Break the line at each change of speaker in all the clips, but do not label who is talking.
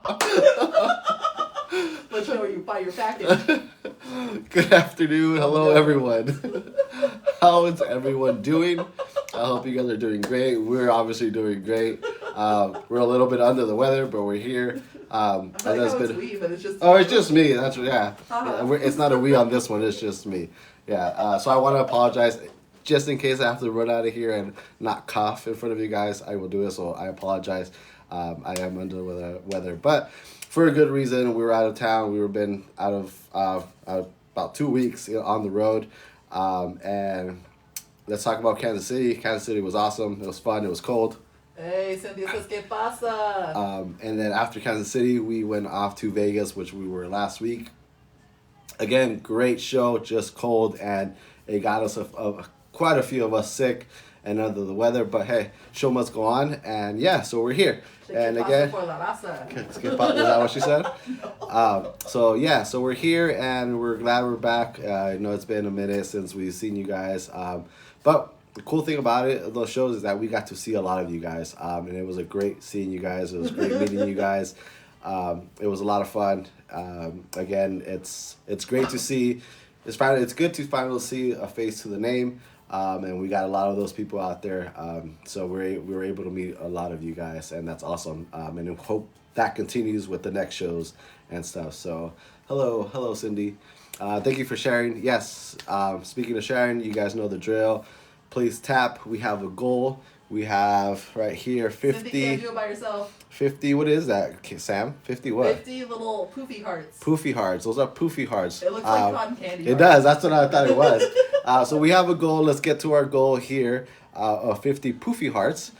Let you know where you buy your package.
Good afternoon. Hello, everyone. How is everyone doing? I hope you guys are doing great. We're obviously doing great. We're a little bit under the weather, but we're here.
I like how it's we, but it's just...
Oh, it's just me. That's yeah. It's not a we on this one. It's just me. Yeah. So I want to apologize. Just in case I have to run out of here and not cough in front of you guys, I will do it. So I apologize. I am under the weather, but for a good reason. We were out of town. We've been out of about 2 weeks on the road, and let's talk about Kansas City. Kansas City was awesome. It was fun. It was cold.
Hey, Cynthia says, ¿qué pasa?
And then after Kansas City, we went off to Vegas, which we were last week. Again, great show, just cold, and it got us quite a few of us sick and under the weather. But hey, show must go on, and yeah, so we're here. And again, is that what she said? No. So we're here, and we're glad we're back. I know it's been a minute since we've seen you guys, but the cool thing about those shows is that we got to see a lot of you guys, and it was a great seeing you guys. It was great meeting you guys. It was a lot of fun. Again, it's great to see. It's good to finally see a face to the name. And we got a lot of those people out there. So we were able to meet a lot of you guys, and that's awesome. And I hope that continues with the next shows and stuff. So hello, Cindy. Thank you for sharing. Yes, speaking of sharing, you guys know the drill. Please tap. We have a goal. We have right here 50.
Cindy can't do it by yourself.
50, what is that, Sam? 50 what?
50 little poofy hearts.
Poofy hearts. Those are poofy hearts.
It looks like cotton candy.
It does. That's what I thought it was. So we have a goal. Let's get to our goal here of 50 poofy hearts.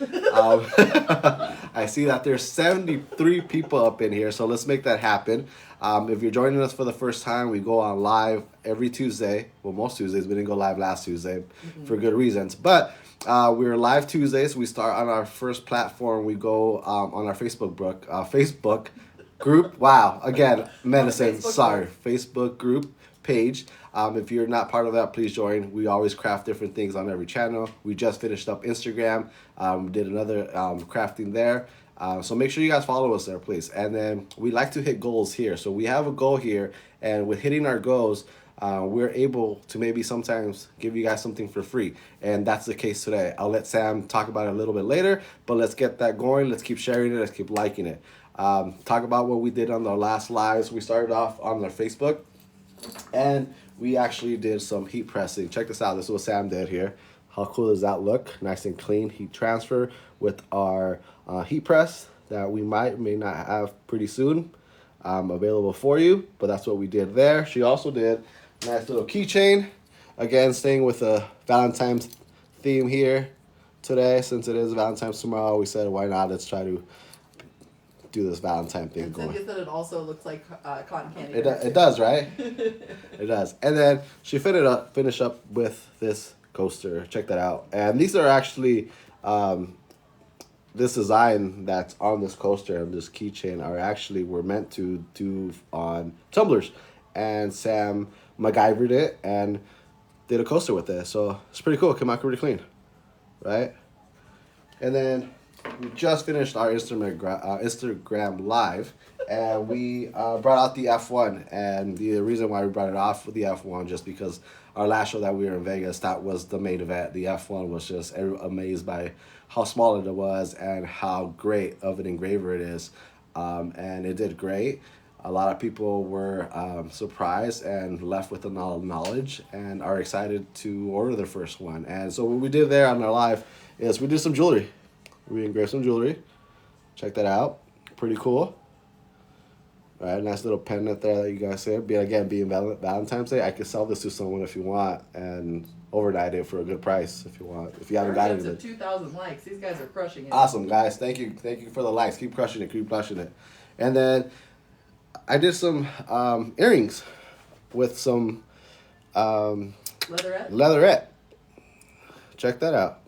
I see that there's 73 people up in here, so let's make that happen. If you're joining us for the first time, we go on live every Tuesday. Well, most Tuesdays. We didn't go live last Tuesday for good reasons. But we're live Tuesdays. We start on our first platform. We go on our Facebook group. Wow. Again, medicine. Sorry. Facebook group page. If you're not part of that, please join. We always craft different things on every channel. We just finished up Instagram. We did another crafting there. So make sure you guys follow us there, please. And then we like to hit goals here. So we have a goal here, and with hitting our goals, we're able to maybe sometimes give you guys something for free. And that's the case today. I'll let Sam talk about it a little bit later, but let's get that going. Let's keep sharing it. Let's keep liking it. Talk about what we did on the last lives. We started off on our Facebook, and we actually did some heat pressing. Check this out. This is what Sam did here. How cool does that look? Nice and clean heat transfer with our heat press that we may not have pretty soon available for you, but that's what we did there. She also did a nice little keychain. Again, staying with the Valentine's theme here today. Since it is Valentine's tomorrow, we said, why not? Let's try to do this Valentine thing
and
going.
Cynthia said it also looks like cotton candy.
It does, right? It does. And then she finish up with this coaster. Check that out. And these are actually this design that's on this coaster and this keychain were meant to do on tumblers. And Sam MacGyvered it and did a coaster with it. So it's pretty cool. It came out pretty clean, right? And then we just finished our Instagram live, and we brought out the F1. And the reason why we brought it off with the F1 just because our last show that we were in Vegas, that was the main event. The F1 was just amazed by how small it was and how great of an engraver it is. And it did great. A lot of people were surprised and left with the knowledge and are excited to order their first one. And so what we did there on our live is we did some jewelry. We engraved some jewelry. Check that out. Pretty cool. All right, nice little pendant there that you guys said. Being Valentine's Day, I could sell this to someone if you want and overnight it for a good price if you want. If you haven't got it.
2,000 likes. These guys are crushing it.
Awesome, guys. Thank you for the likes. Keep crushing it. And then I did some earrings with some leatherette. Check that out.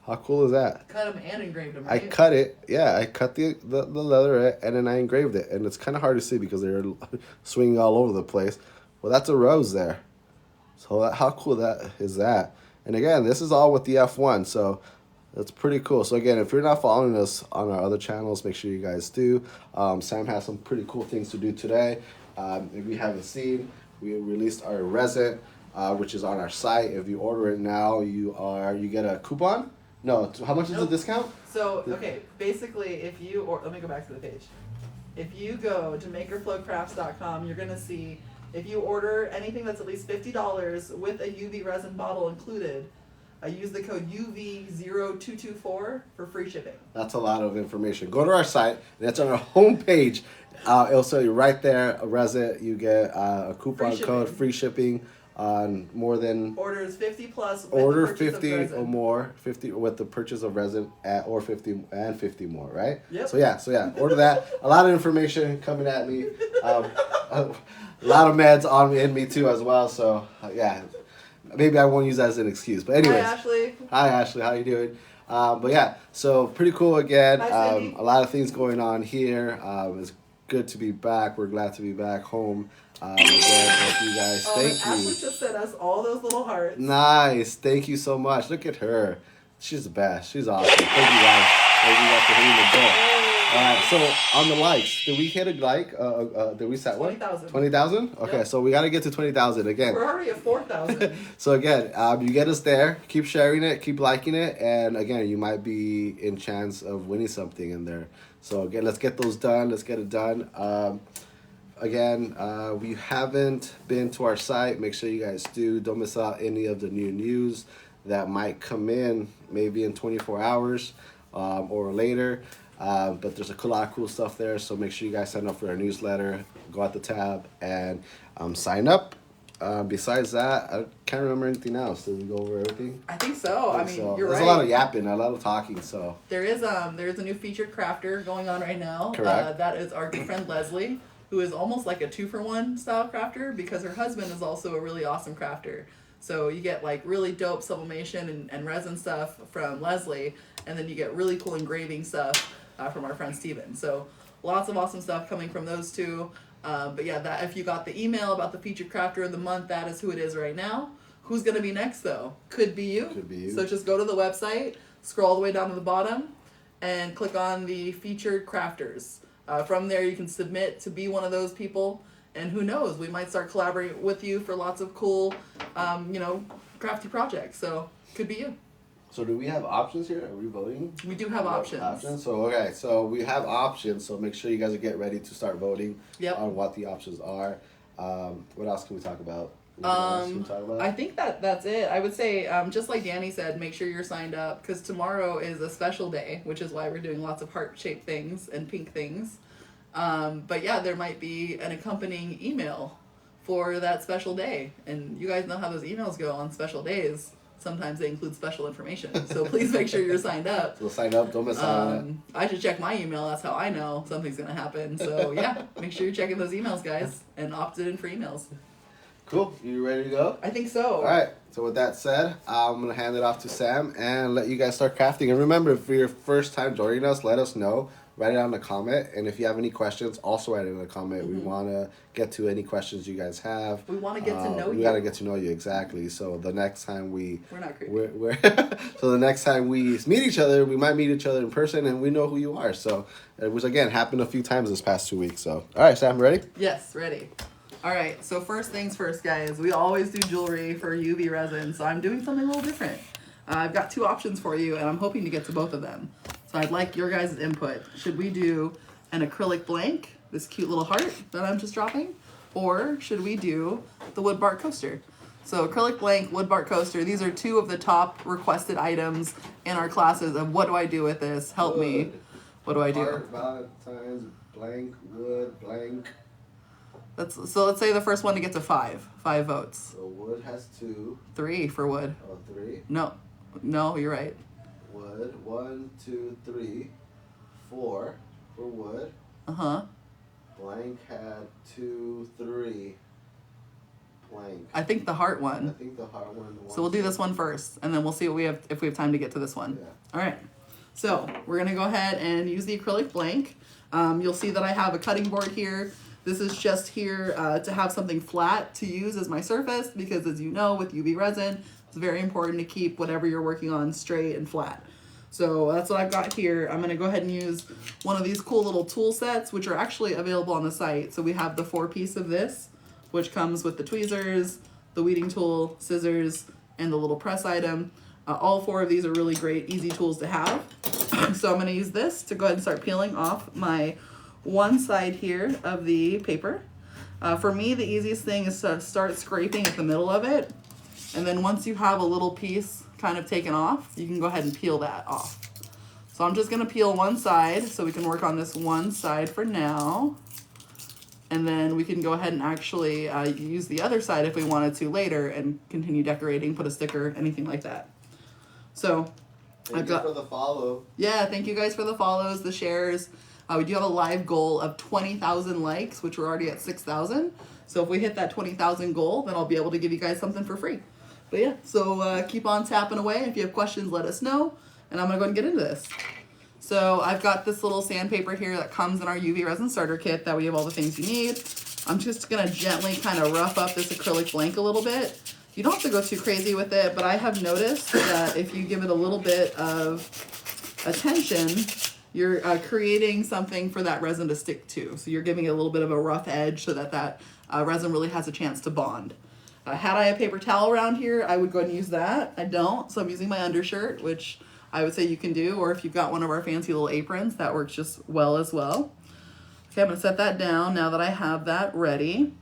How cool is that?
Cut them and engraved them, right?
I cut it. Yeah, I cut the leatherette and then I engraved it. And it's kind of hard to see because they're swinging all over the place. Well, that's a rose there. So how cool is that? And again, this is all with the F1. So That's pretty cool. So again, if you're not following us on our other channels, make sure you guys do. Sam has some pretty cool things to do today. If you haven't seen, we released our resin, which is on our site. If you order it now, you get a coupon. No, how much is the discount?
So okay, basically, let me go back to the page. If you go to MakerFloCrafts.com, you're gonna see if you order anything that's at least $50 with a UV resin bottle included. Use the code UV0224 for free shipping.
That's a lot of information. Go to our site. That's on our homepage. It'll tell you right there, a resin. You get a coupon code, free shipping on more than
orders 50 plus. With
order
the
50 or more, 50 with the purchase of resin or 50 and 50 more, right?
Yep.
So yeah, order that. A lot of information coming at me. A lot of meds in me too as well. So yeah. Maybe I won't use that as an excuse, but anyways.
Hi Ashley.
Hi Ashley, how you doing? But yeah, so pretty cool again.
Hi,
A lot of things going on here. It's good to be back. We're glad to be back home. Again, thank you guys. Thank you.
Ashley just sent us all those little hearts.
Nice. Thank you so much. Look at her. She's the best. She's awesome. Thank you guys. Thank you guys for hitting the goal. Alright, so on the likes, did we hit a like? Did we set what?
20,000.
20,000? Okay,
Yep.
so we got to get to 20,000 again.
We're already at 4,000.
So again, you get us there. Keep sharing it. Keep liking it. And again, you might be in chance of winning something in there. So again, let's get those done. Let's get it done. Again, we haven't been to our site. Make sure you guys do. Don't miss out any of the new news that might come in maybe in 24 hours or later. But there's a lot of cool stuff there, so make sure you guys sign up for our newsletter. Go out the tab and sign up. Besides that, I can't remember anything else. Did we go over everything?
I think so. I mean, you're
There's
right.
a lot of yapping, a lot of talking. So
there is a new featured crafter going on right now.
Correct.
That is our good friend Leslie, who is almost like a 2-for-1 style crafter because her husband is also a really awesome crafter. So you get like really dope sublimation and resin stuff from Leslie, and then you get really cool engraving stuff from our friend Steven. So lots of awesome stuff coming from those two. But yeah, that if you got the email about the featured crafter of the month, that is who it is right now. Who's going to be next though? Could be you.
Could be you.
So just go to the website, scroll all the way down to the bottom, and click on the featured crafters. From there you can submit to be one of those people, and who knows, we might start collaborating with you for lots of cool, crafty projects. So could be you.
So do we have options here? Are we voting?
We do have options.
So okay, so we have options. So make sure you guys get ready to start voting on what the options are. What else can we talk about?
I think that's it. I would say, just like Danny said, make sure you're signed up because tomorrow is a special day, which is why we're doing lots of heart-shaped things and pink things. But yeah, there might be an accompanying email for that special day, and you guys know how those emails go on special days. Sometimes they include special information, so please make sure you're signed up.
So sign up, don't miss out on it.
I should check my email. That's how I know something's gonna happen. So yeah, make sure you're checking those emails, guys, and opt in for emails.
Cool. You ready to go?
I think so.
All right. So with that said, I'm gonna hand it off to Sam and let you guys start crafting. And remember, if you're your first time joining us, let us know. Write it down in the comment, and if you have any questions, also write it in the comment. We want to get to any questions you guys have.
We want to get to know you.
We got to get to know you, exactly. So the next time we're
not creepy.
So the next time we meet each other, we might meet each other in person, and we know who you are. So it was again happened a few times this past 2 weeks. So all right, Sam, ready?
Yes, ready. All right. So first things first, guys. We always do jewelry for UV resin, so I'm doing something a little different. I've got 2 options for you, and I'm hoping to get to both of them. So I'd like your guys' input. Should we do an acrylic blank, this cute little heart that I'm just dropping? Or should we do the wood bark coaster? So acrylic blank, wood bark coaster, these are 2 of the top requested items in our classes of what do I do with this? Help me. What do I do?
Heart, Valentine's, blank, wood, blank.
So let's say the first one to get to 5 votes.
So wood has 2.
3 for wood.
Oh, 3.
No, you're right.
Wood, 1, 2, 3, 4 for wood. Blank had 2, 3. Blank.
I think the heart one.
I think the heart one.
So we'll do this one first, and then we'll see what we have if we have time to get to this one.
Yeah.
All right. So we're gonna go ahead and use the acrylic blank. You'll see that I have a cutting board here. This is just here to have something flat to use as my surface because, as you know, with UV resin, it's very important to keep whatever you're working on straight and flat. So that's what I've got here. I'm gonna go ahead and use one of these cool little tool sets, which are actually available on the site. So we have the 4-piece of this, which comes with the tweezers, the weeding tool, scissors, and the little press item. All 4 of these are really great, easy tools to have. So I'm gonna use this to go ahead and start peeling off my one side here of the paper. For me, the easiest thing is to start scraping at the middle of it. And then once you have a little piece kind of taken off, you can go ahead and peel that off. So I'm just gonna peel one side so we can work on this one side for now. And then we can go ahead and actually use the other side if we wanted to later and continue decorating, put a sticker, anything like that. So
Thank you for the follow.
Yeah, thank you guys for the follows, the shares. We do have a live goal of 20,000 likes, which we're already at 6,000. So if we hit that 20,000 goal, then I'll be able to give you guys something for free. But yeah, so keep on tapping away. If you have questions, let us know. And I'm gonna go ahead and get into this. So I've got this little sandpaper here that comes in our UV resin starter kit that we have all the things you need. I'm just gonna gently kind of rough up this acrylic blank a little bit. You don't have to go too crazy with it, but I have noticed that if you give it a little bit of attention, you're creating something for that resin to stick to. So you're giving it a little bit of a rough edge so that that resin really has a chance to bond. Had I a paper towel around here, I would go ahead and use that. I don't, so I'm using my undershirt, which I would say you can do, or if you've got one of our fancy little aprons, that works just well as well. Okay, I'm gonna set that down now that I have that ready.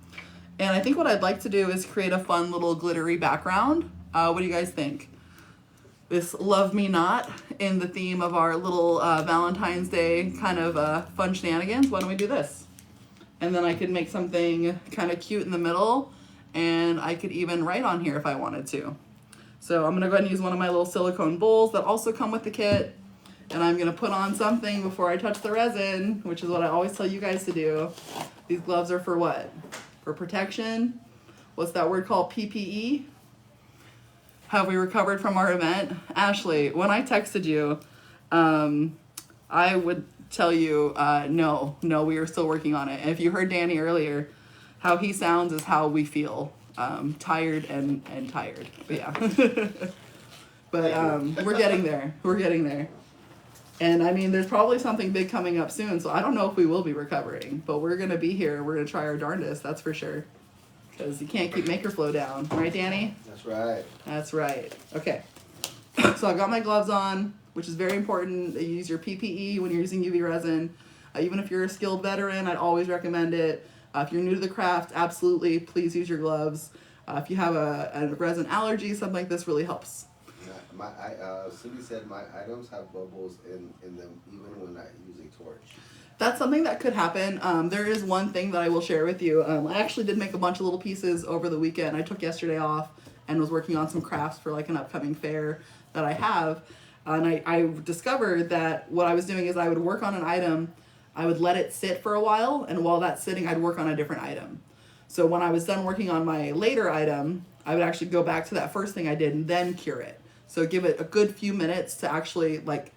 And I think what I'd like to do is create a fun little glittery background. What do you guys think? This Love Me Not in the theme of our little Valentine's Day kind of fun shenanigans. Why don't we do this? And then I could make something kind of cute in the middle, and I could even write on here if I wanted to. So I'm gonna go ahead and use one of my little silicone bowls that also come with the kit, and I'm gonna put on something before I touch the resin, which is what I always tell you guys to do. These gloves are for what? For protection. What's that word called? PPE? Have we recovered from our event? Ashley, when I texted you, I would tell you, no, we are still working on it. And if you heard Danny earlier, how he sounds is how we feel. Tired and tired. But yeah. But we're getting there. We're getting there. And I mean, there's probably something big coming up soon, so I don't know if we will be recovering, but we're going to be here. We're going to try our darndest, that's for sure. Because you can't keep MakerFlo down. Right, Danny?
That's right.
That's right. Okay. So I've got my gloves on, which is very important. You use your PPE when you're using UV resin. Even if you're a skilled veteran, I'd always recommend it. If you're new to the craft, absolutely, please use your gloves. If you have a resin allergy, something like this really helps.
Cindy said my items have bubbles in them even when I use a torch.
That's something that could happen. There is one thing that I will share with you. I actually did make a bunch of little pieces over the weekend. I took yesterday off and was working on some crafts for like an upcoming fair that I have. And I discovered that what I was doing is I would work on an item, I would let it sit for a while, and while that's sitting, I'd work on a different item. So when I was done working on my later item, I would actually go back to that first thing I did and then cure it. So give it a good few minutes to actually like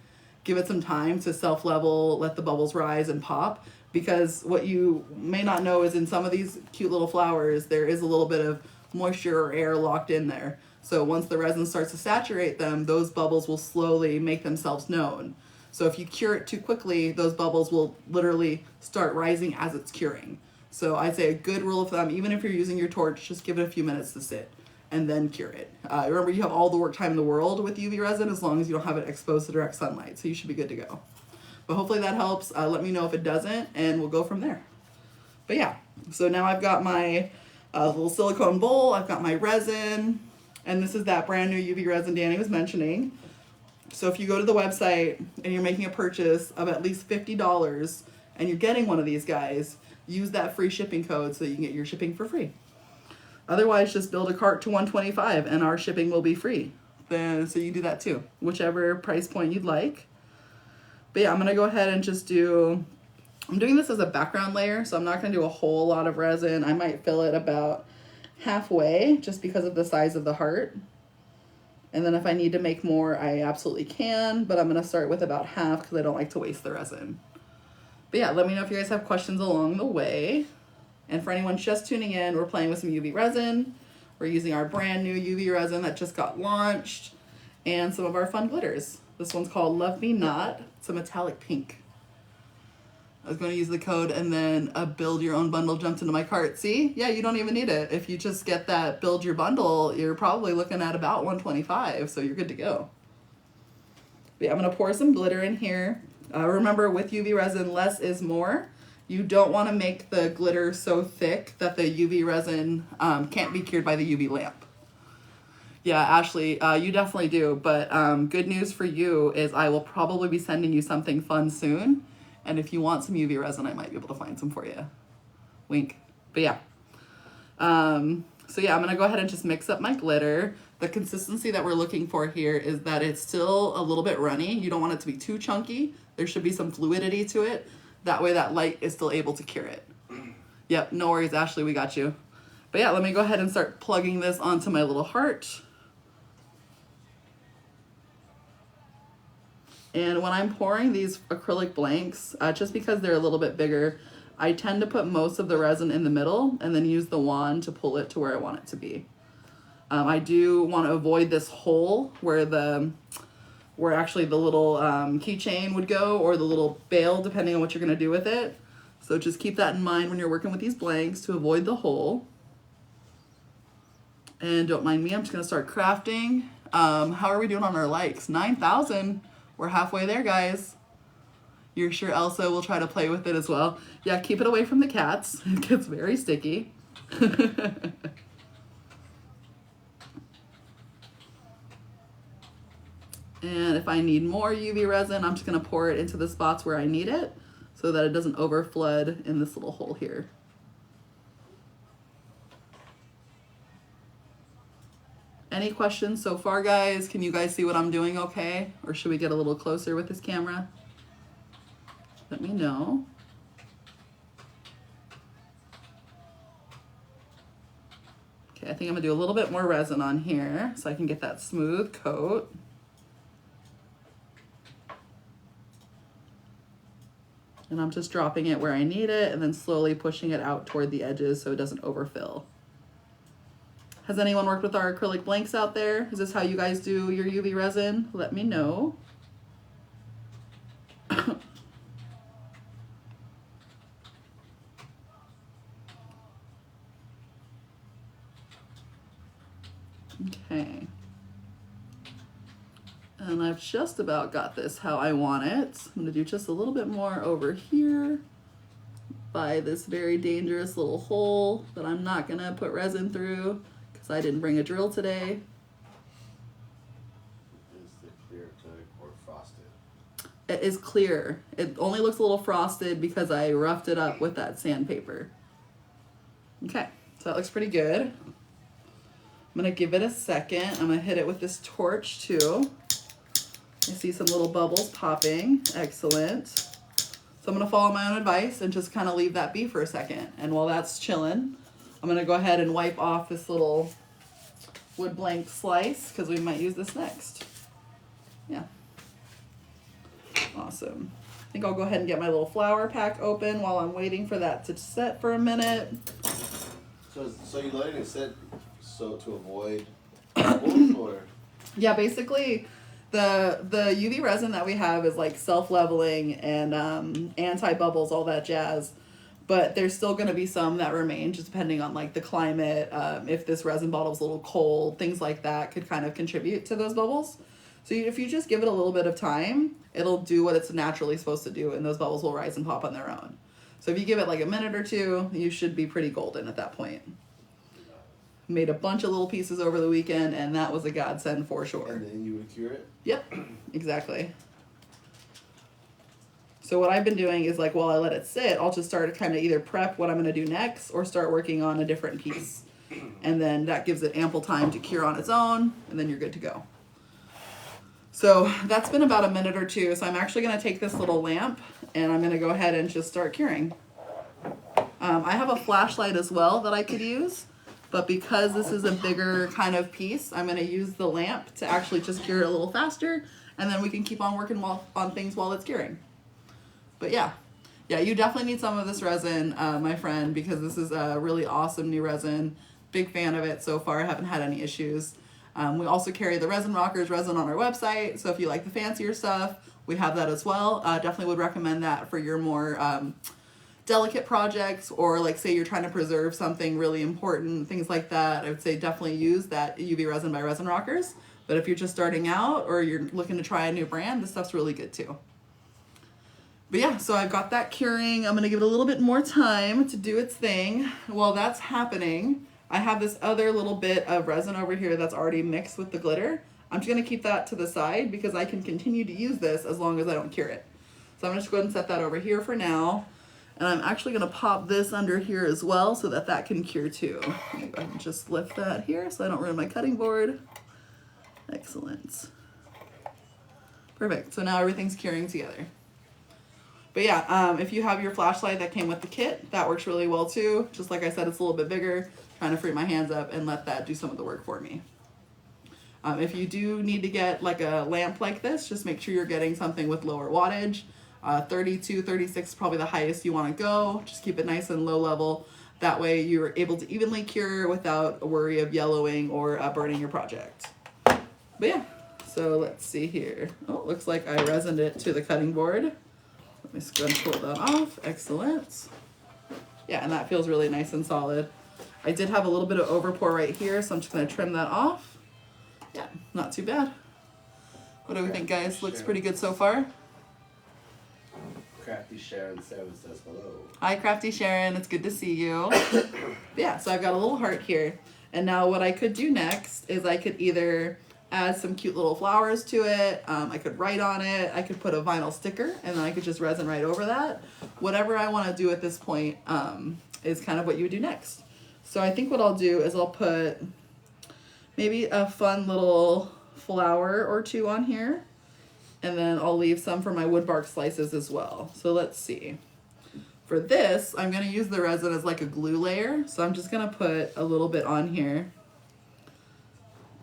give it some time to self-level, let the bubbles rise and pop. Because what you may not know is in some of these cute little flowers, there is a little bit of moisture or air locked in there. So once the resin starts to saturate them, those bubbles will slowly make themselves known. So if you cure it too quickly, those bubbles will literally start rising as it's curing. So I'd say a good rule of thumb, even if you're using your torch, just give it a few minutes to sit and then cure it. Remember, you have all the work time in the world with UV resin as long as you don't have it exposed to direct sunlight, so you should be good to go. But hopefully that helps. Let me know if it doesn't, and we'll go from there. But yeah, so now I've got my little silicone bowl, I've got my resin, and this is that brand new UV resin Danny was mentioning. So if you go to the website and you're making a purchase of at least $50 and you're getting one of these guys, use that free shipping code so that you can get your shipping for free. Otherwise, just build a cart to $125 and our shipping will be free. So you can do that too, whichever price point you'd like. But yeah, I'm gonna go ahead and just I'm doing this as a background layer, so I'm not gonna do a whole lot of resin. I might fill it about halfway just because of the size of the heart. And then if I need to make more, I absolutely can, but I'm gonna start with about half because I don't like to waste the resin. But yeah, let me know if you guys have questions along the way. And for anyone just tuning in, we're playing with some UV resin. We're using our brand new UV resin that just got launched and some of our fun glitters. This one's called Love Me Not. It's a metallic pink. I was going to use the code and then a build your own bundle jumped into my cart. See? Yeah, you don't even need it. If you just get that build your bundle, you're probably looking at about $125, so you're good to go. But yeah, I'm going to pour some glitter in here. Remember, with UV resin, less is more. You don't want to make the glitter so thick that the UV resin can't be cured by the UV lamp. Yeah, Ashley, you definitely do. But good news for you is I will probably be sending you something fun soon. And if you want some UV resin, I might be able to find some for you. Wink. But yeah. So yeah, I'm going to go ahead and just mix up my glitter. The consistency that we're looking for here is that it's still a little bit runny. You don't want it to be too chunky. There should be some fluidity to it. That way that light is still able to cure it. Yep, no worries, Ashley, we got you. But yeah, let me go ahead and start plugging this onto my little heart. And when I'm pouring these acrylic blanks, just because they're a little bit bigger, I tend to put most of the resin in the middle and then use the wand to pull it to where I want it to be. I do want to avoid this hole where actually the little keychain would go, or the little bail, depending on what you're going to do with it. So just keep that in mind when you're working with these blanks to avoid the hole. And don't mind me, I'm just going to start crafting. How are we doing on our likes? 9,000. We're halfway there, guys. You're sure Elsa will try to play with it as well? Yeah, keep it away from the cats. It gets very sticky. And if I need more UV resin, I'm just going to pour it into the spots where I need it so that it doesn't over flood in this little hole here. Any questions so far, guys? Can you guys see what I'm doing okay? Or should we get a little closer with this camera? Let me know. Okay, I think I'm gonna do a little bit more resin on here so I can get that smooth coat. And I'm just dropping it where I need it and then slowly pushing it out toward the edges so it doesn't overfill. Has anyone worked with our acrylic blanks out there? Is this how you guys do your UV resin? Let me know. Okay. And I've just about got this how I want it. I'm gonna do just a little bit more over here by this very dangerous little hole that I'm not gonna put resin through because I didn't bring a drill today.
Is the clear acrylic or frosted?
It is clear. It only looks a little frosted because I roughed it up with that sandpaper. Okay, so that looks pretty good. I'm gonna give it a second. I'm gonna hit it with this torch too. I see some little bubbles popping. Excellent. So I'm gonna follow my own advice and just kind of leave that be for a second. And while that's chilling, I'm gonna go ahead and wipe off this little wood blank slice because we might use this next. Yeah. Awesome. I think I'll go ahead and get my little flower pack open while I'm waiting for that to set for a minute.
So you're letting it sit so to avoid bubbles, or?
Yeah, basically the UV resin that we have is like self-leveling and anti-bubbles, all that jazz. But there's still going to be some that remain, just depending on like the climate. If this resin bottle's a little cold, things like that could kind of contribute to those bubbles. So if you just give it a little bit of time, it'll do what it's naturally supposed to do, and those bubbles will rise and pop on their own. So if you give it like a minute or two, you should be pretty golden at that point. Made a bunch of little pieces over the weekend, and that was a godsend for sure.
And then you would cure it?
Yep, exactly. So what I've been doing is like while I let it sit, I'll just start to kind of either prep what I'm going to do next or start working on a different piece. And then that gives it ample time to cure on its own, and then you're good to go. So that's been about a minute or two. So I'm actually going to take this little lamp and I'm going to go ahead and just start curing. I have a flashlight as well that I could use, but because this is a bigger kind of piece, I'm going to use the lamp to actually just cure it a little faster, and then we can keep on working on things while it's curing. But yeah, you definitely need some of this resin, my friend, because this is a really awesome new resin. Big fan of it so far. I haven't had any issues. We also carry the Resin Rockers resin on our website, so if you like the fancier stuff, we have that as well. Definitely would recommend that for your more delicate projects, or like say you're trying to preserve something really important, things like that. I would say definitely use that UV resin by Resin Rockers. But if you're just starting out or you're looking to try a new brand, this stuff's really good too. But yeah, so I've got that curing. I'm gonna give it a little bit more time to do its thing. While that's happening, I have this other little bit of resin over here that's already mixed with the glitter. I'm just gonna keep that to the side because I can continue to use this as long as I don't cure it. So I'm just going to set that over here for now. And I'm actually gonna pop this under here as well so that that can cure too. Let me go ahead and just lift that here so I don't ruin my cutting board. Excellent. Perfect, so now everything's curing together. But yeah, if you have your flashlight that came with the kit, that works really well too. Just like I said, it's a little bit bigger, trying to free my hands up and let that do some of the work for me. If you do need to get like a lamp like this, just make sure you're getting something with lower wattage. 32, 36 is probably the highest you want to go. Just keep it nice and low level. That way you're able to evenly cure without a worry of yellowing or burning your project. But yeah, so let's see here. Oh, it looks like I resined it to the cutting board. Let me just go and pull that off. Excellent. Yeah, and that feels really nice and solid. I did have a little bit of overpour right here, so I'm just going to trim that off. Yeah, not too bad. What do we think, guys? Looks pretty good so far.
Crafty Sharon 7 says hello.
Hi, Crafty Sharon. It's good to see you. Yeah, so I've got a little heart here. And now what I could do next is I could either add some cute little flowers to it. I could write on it. I could put a vinyl sticker, and then I could just resin right over that. Whatever I want to do at this point is kind of what you would do next. So I think what I'll do is I'll put maybe a fun little flower or two on here, and then I'll leave some for my wood bark slices as well. So let's see. For this, I'm going to use the resin as like a glue layer. So I'm just going to put a little bit on here.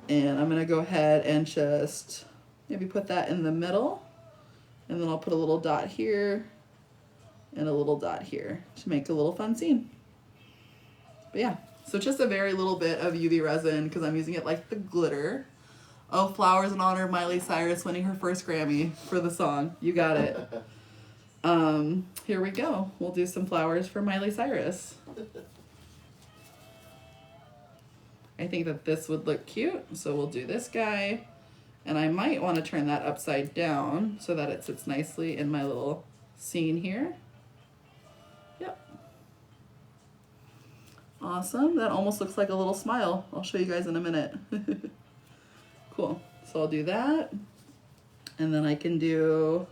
And I'm going to go ahead and just maybe put that in the middle. And then I'll put a little dot here and a little dot here to make a little fun scene. But yeah, so just a very little bit of UV resin because I'm using it like the glitter. Oh, flowers in honor of Miley Cyrus winning her first Grammy for the song. You got it. Here we go. We'll do some flowers for Miley Cyrus. I think that this would look cute, so we'll do this guy. And I might want to turn that upside down so that it sits nicely in my little scene here. Yep. Awesome. That almost looks like a little smile. I'll show you guys in a minute. Cool. So I'll do that. And then I can do,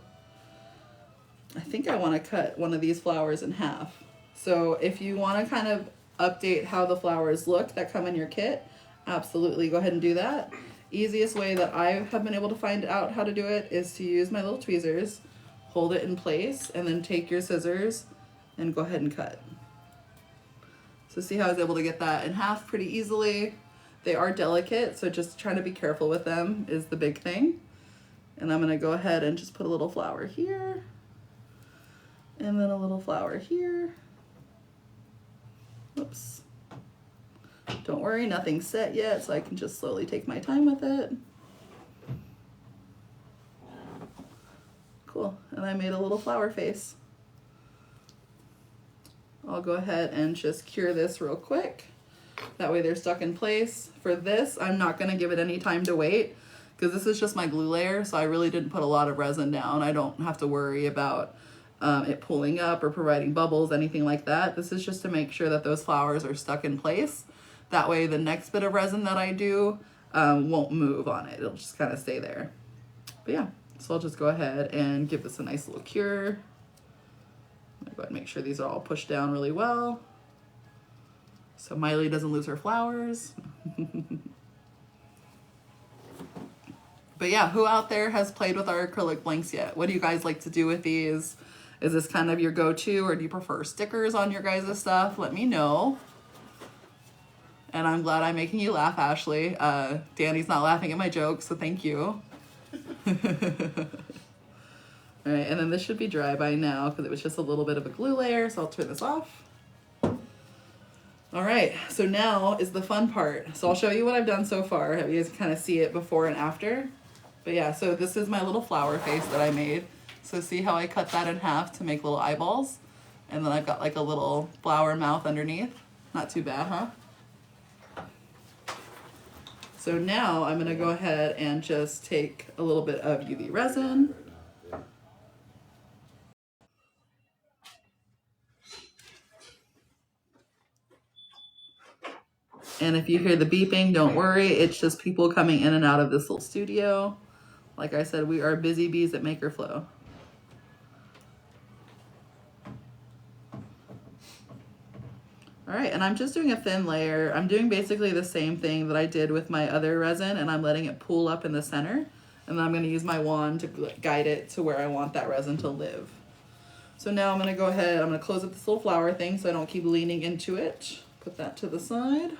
I think I want to cut one of these flowers in half. So if you want to kind of update how the flowers look that come in your kit, absolutely go ahead and do that. Easiest way that I have been able to find out how to do it is to use my little tweezers, hold it in place, and then take your scissors and go ahead and cut. So see how I was able to get that in half pretty easily. They are delicate, so just trying to be careful with them is the big thing. And I'm going to go ahead and just put a little flower here, and then a little flower here. Oops. Don't worry, nothing's set yet, so I can just slowly take my time with it. Cool, and I made a little flower face. I'll go ahead and just cure this real quick. That way they're stuck in place. For this, I'm not gonna give it any time to wait because this is just my glue layer, so I really didn't put a lot of resin down. I don't have to worry about it pulling up or providing bubbles, anything like that. This is just to make sure that those flowers are stuck in place. That way the next bit of resin that I do won't move on it. It'll just kind of stay there. But yeah, so I'll just go ahead and give this a nice little cure. I'll go ahead and make sure these are all pushed down really well so Miley doesn't lose her flowers. But yeah, who out there has played with our acrylic blanks yet? What do you guys like to do with these? Is this kind of your go-to, or do you prefer stickers on your guys' stuff? Let me know. And I'm glad I'm making you laugh, Ashley. Danny's not laughing at my jokes, so thank you. All right, and then this should be dry by now because it was just a little bit of a glue layer, so I'll turn this off. All right, so now is the fun part. So I'll show you what I've done so far. You guys kind of see it before and after. But yeah, so this is my little flower face that I made. So see how I cut that in half to make little eyeballs? And then I've got like a little flower mouth underneath. Not too bad, huh? So now I'm gonna go ahead and just take a little bit of UV resin. And if you hear the beeping, don't worry. It's just people coming in and out of this little studio. Like I said, we are busy bees at MakerFlo. All right, and I'm just doing a thin layer. I'm doing basically the same thing that I did with my other resin, and I'm letting it pool up in the center. And then I'm gonna use my wand to guide it to where I want that resin to live. So now I'm gonna go ahead, I'm gonna close up this little flower thing so I don't keep leaning into it. Put that to the side.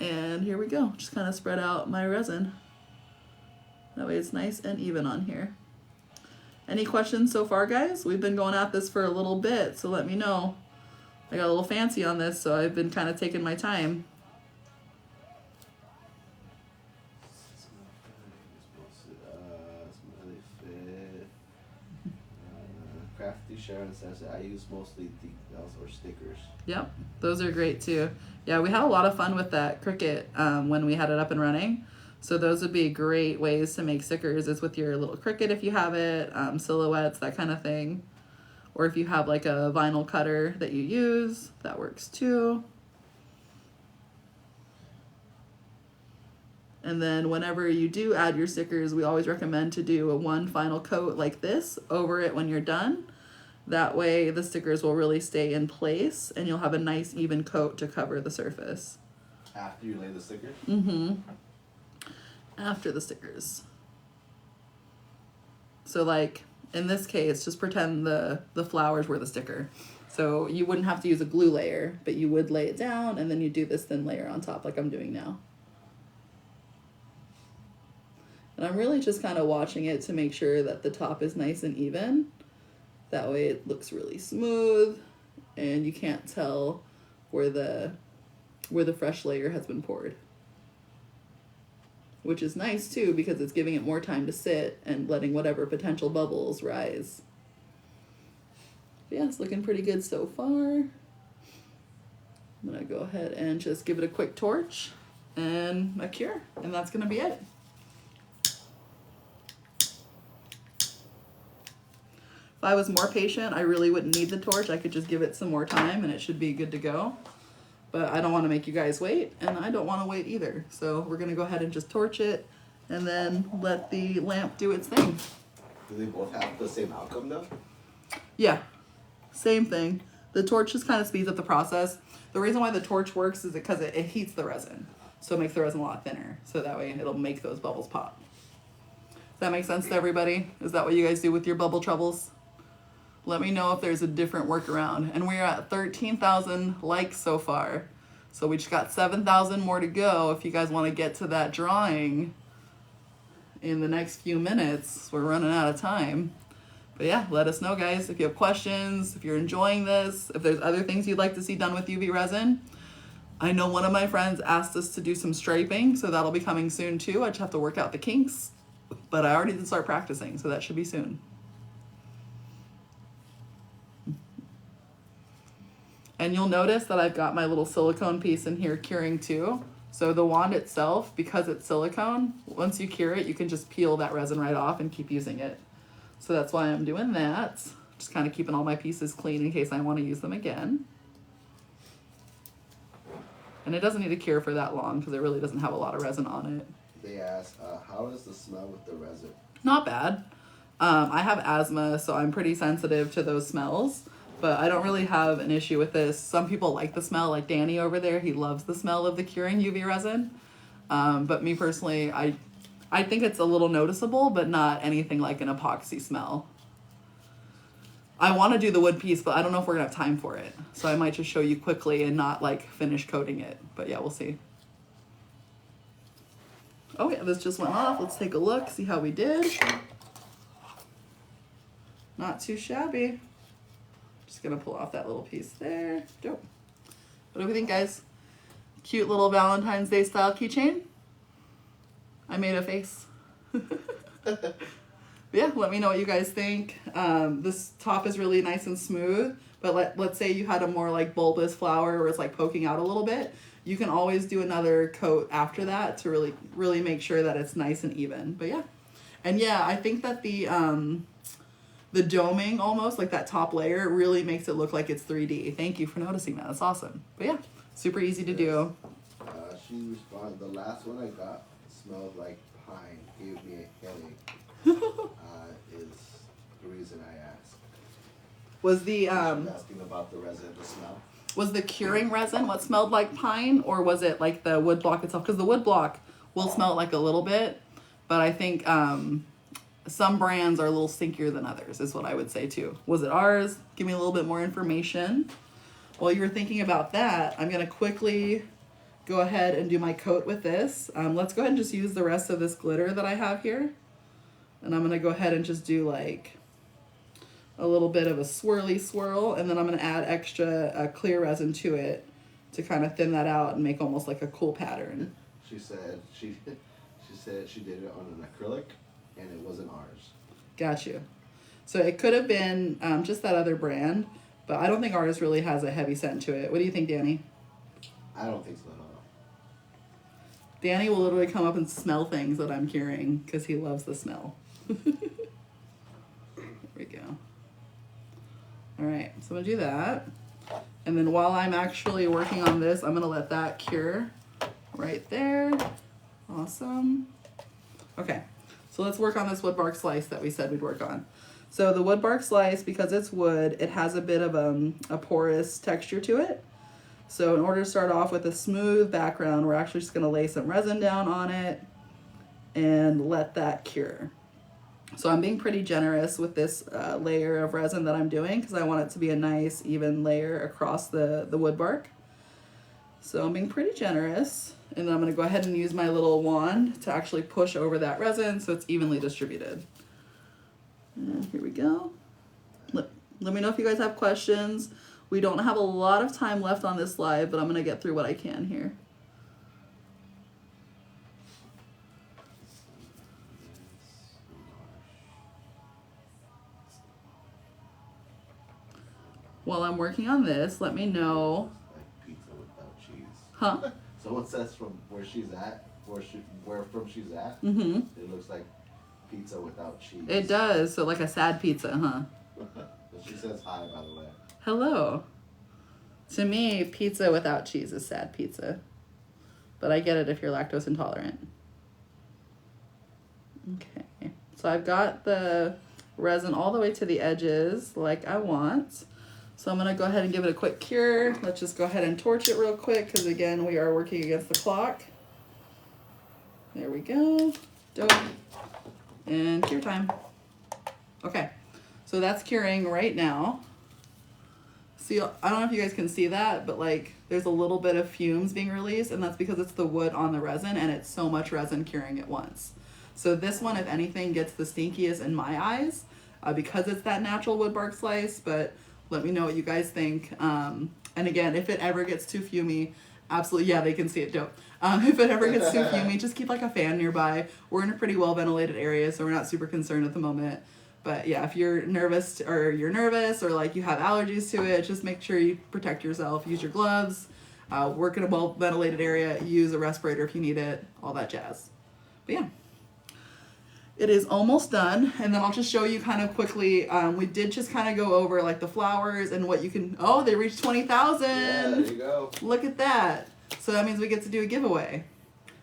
And here we go, just kind of spread out my resin. That way it's nice and even on here. Any questions so far, guys? We've been going at this for a little bit, so let me know. I got a little fancy on this, so I've been kind of taking my time.
Crafty Sharon says that I use mostly decals or stickers.
Yep, those are great too. Yeah, we had a lot of fun with that Cricut when we had it up and running. So those would be great ways to make stickers, is with your little Cricut if you have it, silhouettes, that kind of thing. Or if you have like a vinyl cutter that you use, that works too. And then whenever you do add your stickers, we always recommend to do one final coat like this over it when you're done. That way the stickers will really stay in place and you'll have a nice even coat to cover the surface.
After you lay the stickers?
Mm-hmm. After the stickers. So like in this case, just pretend the flowers were the sticker. So you wouldn't have to use a glue layer, but you would lay it down and then you do this thin layer on top like I'm doing now. And I'm really just kind of watching it to make sure that the top is nice and even. That way it looks really smooth and you can't tell where the fresh layer has been poured. Which is nice too because it's giving it more time to sit and letting whatever potential bubbles rise. But yeah, it's looking pretty good so far. I'm gonna go ahead and just give it a quick torch and a cure, and that's gonna be it. If I was more patient, I really wouldn't need the torch. I could just give it some more time and it should be good to go. But I don't want to make you guys wait, and I don't want to wait either. So we're going to go ahead and just torch it and then let the lamp do its thing.
Do they both have the same outcome though?
Yeah, same thing. The torch just kind of speeds up the process. The reason why the torch works is because it heats the resin. So it makes the resin a lot thinner. So that way it'll make those bubbles pop. Does that make sense to everybody? Is that what you guys do with your bubble troubles? Let me know if there's a different workaround. And we're at 13,000 likes so far. So we just got 7,000 more to go if you guys want to get to that drawing in the next few minutes. We're running out of time. But yeah, let us know, guys, if you have questions, if you're enjoying this, if there's other things you'd like to see done with UV resin. I know one of my friends asked us to do some striping, so that'll be coming soon too. I just have to work out the kinks. But I already did start practicing, so that should be soon. And you'll notice that I've got my little silicone piece in here curing too. So the wand itself, because it's silicone, once you cure it, you can just peel that resin right off and keep using it. So that's why I'm doing that. Just kind of keeping all my pieces clean in case I want to use them again. And it doesn't need to cure for that long because it really doesn't have a lot of resin on it.
They ask, how is the smell with the resin?
Not bad. I have asthma, so I'm pretty sensitive to those smells. But I don't really have an issue with this. Some people like the smell, like Danny over there. He loves the smell of the curing UV resin. But me personally, I think it's a little noticeable, but not anything like an epoxy smell. I want to do the wood piece, but I don't know if we're going to have time for it. So I might just show you quickly and not like finish coating it. But yeah, we'll see. Oh yeah, this just went off. Let's take a look, see how we did. Not too shabby. Just gonna pull off that little piece there. Dope. What do we think, guys? Cute little Valentine's Day style keychain. I made a face. Yeah, let me know what you guys think. This top is really nice and smooth, but let's say you had a more like bulbous flower where it's like poking out a little bit. You can always do another coat after that to really make sure that it's nice and even. But yeah. And yeah, I think that the doming almost, like that top layer, really makes it look like it's 3D. Thank you for noticing that. That's awesome. But yeah, super easy to do.
She responded, the last one I got smelled like pine, gave me a headache. Is the reason I asked.
Was the
She's asking about the resin, the smell.
Was the curing resin what smelled like pine, or was it like the wood block itself? Because the wood block will smell like a little bit, but I think some brands are a little stinkier than others, is what I would say too. Was it ours? Give me a little bit more information. While you were thinking about that, I'm gonna quickly go ahead and do my coat with this. Let's go ahead and just use the rest of this glitter that I have here. And I'm gonna go ahead and just do like a little bit of a swirly swirl, and then I'm gonna add extra clear resin to it to kind of thin that out and make almost like a cool pattern.
She said she said she did it on an acrylic and it wasn't ours.
Got you. So it could have been just that other brand, but I don't think ours really has a heavy scent to it. What do you think, Danny?
I don't think so, no.
Danny will literally come up and smell things that I'm curing because he loves the smell. There we go. All right, so I'm gonna do that. And then while I'm actually working on this, I'm gonna let that cure right there. Awesome. Okay, so let's work on this wood bark slice that we said we'd work on. So the wood bark slice, because it's wood, it has a bit of a porous texture to it. So in order to start off with a smooth background, we're actually just gonna lay some resin down on it and let that cure. So I'm being pretty generous with this layer of resin that I'm doing because I want it to be a nice even layer across the wood bark. So I'm being pretty generous, and then I'm gonna go ahead and use my little wand to actually push over that resin so it's evenly distributed. And here we go. Let me know if you guys have questions. We don't have a lot of time left on this live, but I'm gonna get through what I can here. While I'm working on this, let me know.
Like pizza without cheese.
Huh?
Someone says from where she's at, where she's at, it looks like pizza without cheese.
It does. So like a sad pizza, huh?
But she says hi, by the way.
Hello. To me, pizza without cheese is sad pizza. But I get it if you're lactose intolerant. Okay. So I've got the resin all the way to the edges like I want. So I'm gonna go ahead and give it a quick cure. Let's just go ahead and torch it real quick because again, we are working against the clock. There we go. Dope. And cure time. Okay, so that's curing right now. See, I don't know if you guys can see that, but like there's a little bit of fumes being released, and that's because it's the wood on the resin and it's so much resin curing at once. So this one, if anything, gets the stinkiest in my eyes because it's that natural wood bark slice, but let me know what you guys think. And again, if it ever gets too fumey, absolutely, yeah, they can see it, dope. If it ever gets too fumey, just keep like a fan nearby. We're in a pretty well ventilated area, so we're not super concerned at the moment. But yeah, if you're nervous or like you have allergies to it, just make sure you protect yourself. Use your gloves, work in a well ventilated area, use a respirator if you need it, all that jazz. But yeah. It is almost done, and then I'll just show you kind of quickly. We did just kind of go over like the flowers and what you can. Oh, they reached 20,000.
Yeah, there you go.
Look at that. So that means we get to do a giveaway.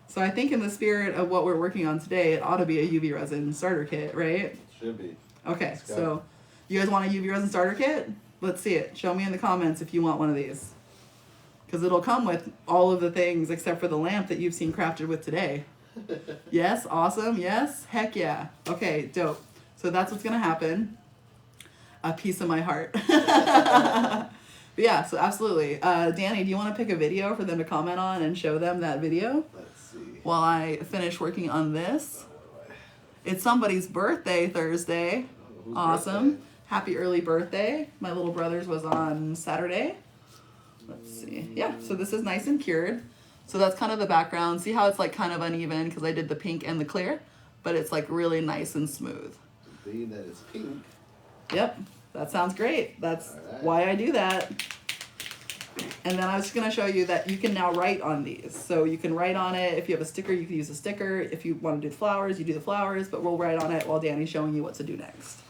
So I think in the spirit of what we're working on today, it ought to be a UV resin starter kit, right?
Should be.
Okay, so you guys want a UV resin starter kit? Let's see it. Show me in the comments if you want one of these. Because it'll come with all of the things except for the lamp that you've seen crafted with today. Yes, awesome, yes, heck yeah. Okay, dope. So that's what's gonna happen. A piece of my heart. But yeah, so absolutely. Danny, do you want to pick a video for them to comment on and show them that video?
Let's see.
While I finish working on this. It's somebody's birthday Thursday.
Whose
Awesome.
birthday?
Happy early birthday. My little brother's was on Saturday. Let's see. Yeah, so this is nice and cured. So that's kind of the background. See how it's like kind of uneven because I did the pink and the clear, but it's like really nice and smooth.
Being that it's pink.
Yep, that sounds great. That's
right.
why I do that. And then I was just going to show you that you can now write on these. So you can write on it. If you have a sticker, you can use a sticker. If you want to do the flowers, you do the flowers, but we'll write on it while Danny's showing you what to do next.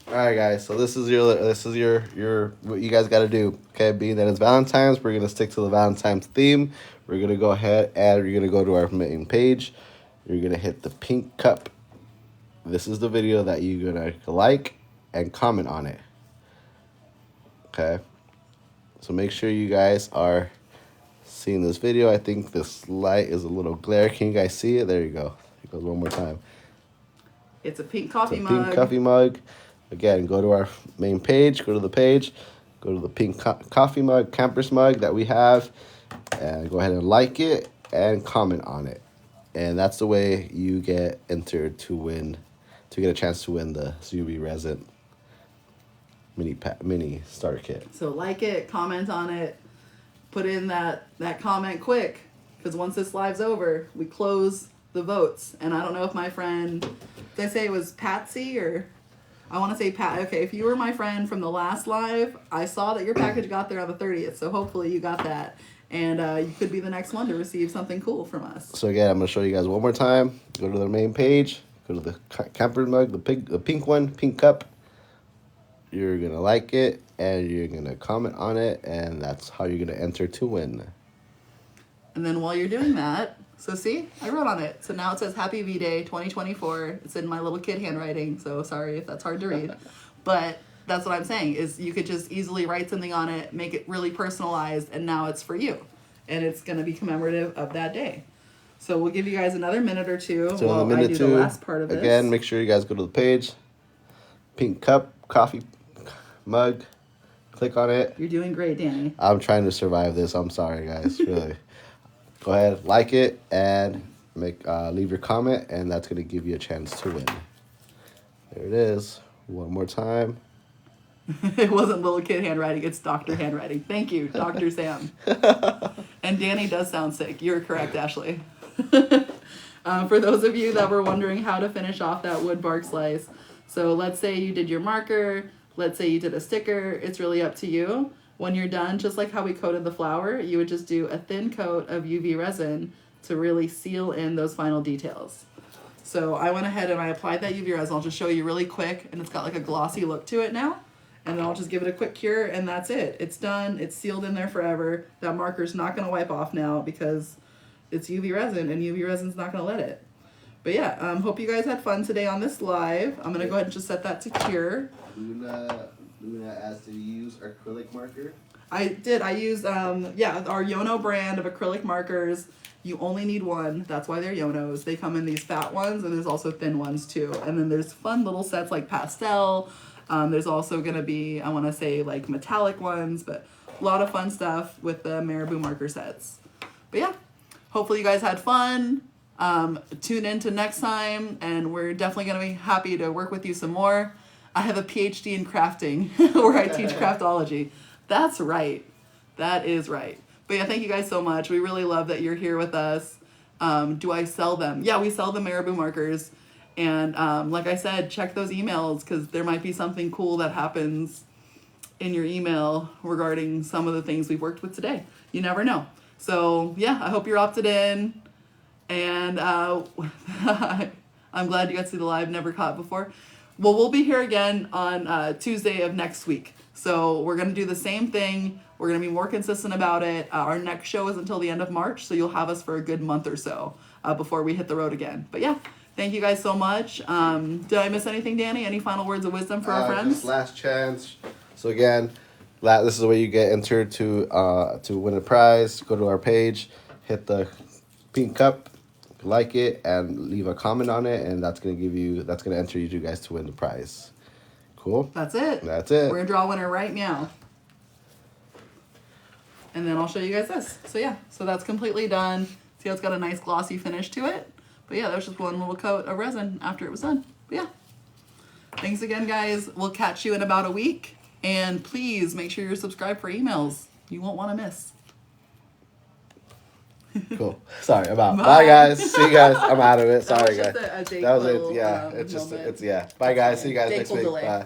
All right, guys. So this is your what you guys got to do. Okay, being that it's Valentine's, we're gonna stick to the Valentine's theme. We're gonna go ahead and you're gonna go to our main page. You're gonna hit the pink cup. This is the video that you're gonna like and comment on it. Okay. So make sure you guys are seeing this video. I think this light is a little glare. Can you guys see it? There you go. It goes one more time.
It's a pink coffee mug.
Pink coffee mug. Again, go to our main page, go to the page, go to the pink coffee mug, campers mug that we have, and go ahead and like it and comment on it. And that's the way you get entered to win, to get a chance to win the UV Resin mini starter kit.
So like it, comment on it, put in that comment quick, because once this live's over, we close the votes. And I don't know if my friend, did I say it was Patsy or... I want to say Pat. Okay, if you were my friend from the last live, I saw that your package got there on the 30th, so hopefully you got that. And you could be the next one to receive something cool from us.
So again, I'm going to show you guys one more time. Go to the main page, go to the camper mug, the pink one, pink cup. You're going to like it, and you're going to comment on it, and that's how you're going to enter to win.
And then while you're doing that, so see, I wrote on it. So now it says Happy V-Day 2024. It's in my little kid handwriting, so sorry if that's hard to read. But that's what I'm saying, is you could just easily write something on it, make it really personalized, and now it's for you. And it's going to be commemorative of that day. So we'll give you guys another minute or two while I do the last part of this.
Again, make sure you guys go to the page. Pink cup, coffee mug. Click on it.
You're doing great, Danny.
I'm trying to survive this. I'm sorry, guys. Really. Go ahead, like it, and leave your comment, and that's going to give you a chance to win. There it is. One more time.
It wasn't little kid handwriting, it's doctor handwriting. Thank you, Dr. Sam. And Danny does sound sick. You're correct, Ashley. For those of you that were wondering how to finish off that wood bark slice, so let's say you did your marker, let's say you did a sticker, it's really up to you. When you're done, just like how we coated the flower, you would just do a thin coat of UV resin to really seal in those final details. So I went ahead and I applied that UV resin. I'll just show you really quick, and it's got like a glossy look to it now. And then I'll just give it a quick cure, and that's it. It's done. It's sealed in there forever. That marker's not going to wipe off now because it's UV resin, and UV resin's not going to let it. But yeah, hope you guys had fun today on this live. I'm going to go ahead and just set that to cure.
Luna asked to use acrylic marker.
I did. I used, our Yono brand of acrylic markers. You only need one. That's why they're Yonos. They come in these fat ones, and there's also thin ones too. And then there's fun little sets like pastel. There's also going to be, I want to say, like metallic ones, but a lot of fun stuff with the Marabou marker sets. But yeah, hopefully you guys had fun. Tune in to next time, and we're definitely going to be happy to work with you some more. I have a PhD in crafting where I teach craftology. That's right. That is right. But yeah, thank you guys so much. We really love that you're here with us. Do I sell them? Yeah, we sell the Marabou markers. And like I said, check those emails because there might be something cool that happens in your email regarding some of the things we've worked with today. You never know. So yeah, I hope you're opted in. And I'm glad you got to see the live, never caught before. Well, we'll be here again on Tuesday of next week. So we're going to do the same thing. We're going to be more consistent about it. Our next show is until the end of March, so you'll have us for a good month or so before we hit the road again. But yeah, thank you guys so much. Did I miss anything, Danny? Any final words of wisdom for our friends?
Just last chance. So again, this is the way you get entered to win a prize. Go to our page, hit the pink cup, like it, and leave a comment on it, and that's gonna enter you guys to win the prize. Cool.
That's it.
That's it.
We're gonna draw a winner right now. And then I'll show you guys this. So yeah, so that's completely done. See how it's got a nice glossy finish to it? But yeah, that was just one little coat of resin after it was done. But yeah. Thanks again, guys. We'll catch you in about a week. And please make sure you're subscribed for emails. You won't want to miss.
Cool. Sorry, I'm out.
Bye.
Bye guys. See you guys. I'm out of it.
That
Sorry
was
guys.
just a
That was it.
little,
Yeah. It's just
moment.
it's yeah. Bye guys. See you guys next
Thankful
week.
delay.
Bye.